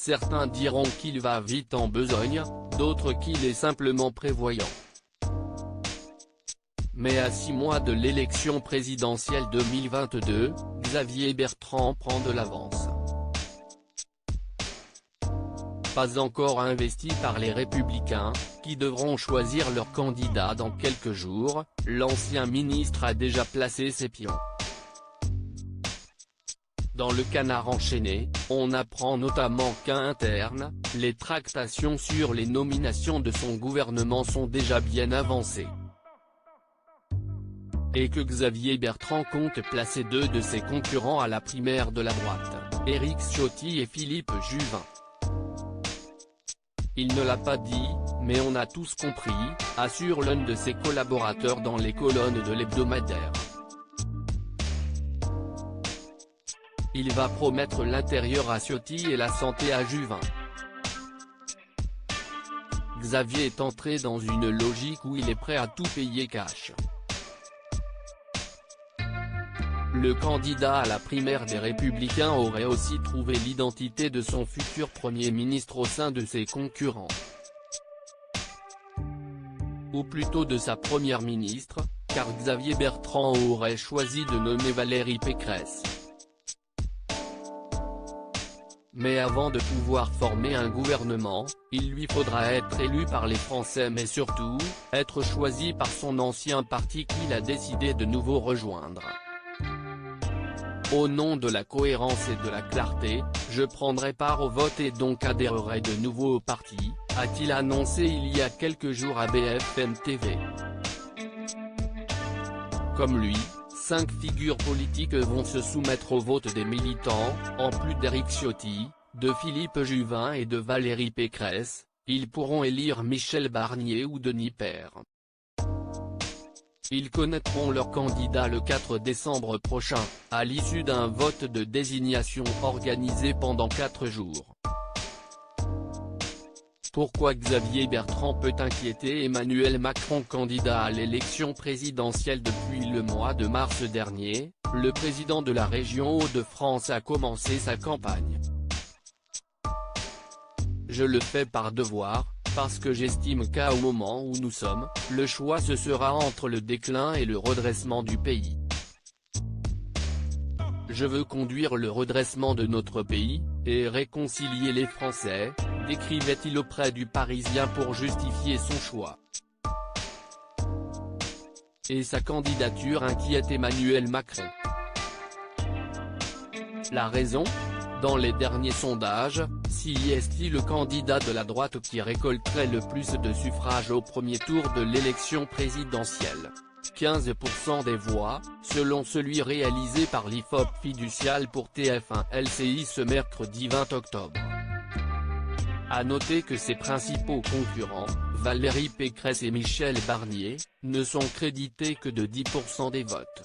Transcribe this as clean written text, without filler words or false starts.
Certains diront qu'il va vite en besogne, d'autres qu'il est simplement prévoyant. Mais à 6 mois de l'élection présidentielle 2022, Xavier Bertrand prend de l'avance. Pas encore investi par les Républicains, qui devront choisir leur candidat dans quelques jours, l'ancien ministre a déjà placé ses pions. Dans le Canard enchaîné, on apprend notamment qu'à interne, les tractations sur les nominations de son gouvernement sont déjà bien avancées. Et que Xavier Bertrand compte placer 2 de ses concurrents à la primaire de la droite, Éric Ciotti et Philippe Juvin. Il ne l'a pas dit, mais on a tous compris, assure l'un de ses collaborateurs dans les colonnes de l'hebdomadaire. Il va promettre l'intérieur à Ciotti et la santé à Juvin. Xavier est entré dans une logique où il est prêt à tout payer cash. Le candidat à la primaire des Républicains aurait aussi trouvé l'identité de son futur Premier ministre au sein de ses concurrents. Ou plutôt de sa première ministre, car Xavier Bertrand aurait choisi de nommer Valérie Pécresse. Mais avant de pouvoir former un gouvernement, il lui faudra être élu par les Français mais surtout, être choisi par son ancien parti qu'il a décidé de nouveau rejoindre. Au nom de la cohérence et de la clarté, je prendrai part au vote et donc adhérerai de nouveau au parti, a-t-il annoncé il y a quelques jours à BFM TV. Comme lui, 5 figures politiques vont se soumettre au vote des militants, en plus d'Éric Ciotti, de Philippe Juvin et de Valérie Pécresse, ils pourront élire Michel Barnier ou Denis Père. Ils connaîtront leur candidat le 4 décembre prochain, à l'issue d'un vote de désignation organisé pendant 4 jours. Pourquoi Xavier Bertrand peut inquiéter Emmanuel Macron? Candidat à l'élection présidentielle depuis le mois de mars dernier, le président de la région Hauts-de-France a commencé sa campagne. Je le fais par devoir, parce que j'estime qu'au moment où nous sommes, le choix se sera entre le déclin et le redressement du pays. Je veux conduire le redressement de notre pays, et réconcilier les Français, décrivait-il auprès du Parisien pour justifier son choix. Et sa candidature inquiète Emmanuel Macron. La raison ? Dans les derniers sondages, si est le candidat de la droite qui récolterait le plus de suffrages au premier tour de l'élection présidentielle. 15% des voix, selon celui réalisé par l'IFOP fiducial pour TF1 LCI ce mercredi 20 octobre. À noter que ses principaux concurrents, Valérie Pécresse et Michel Barnier, ne sont crédités que de 10% des votes.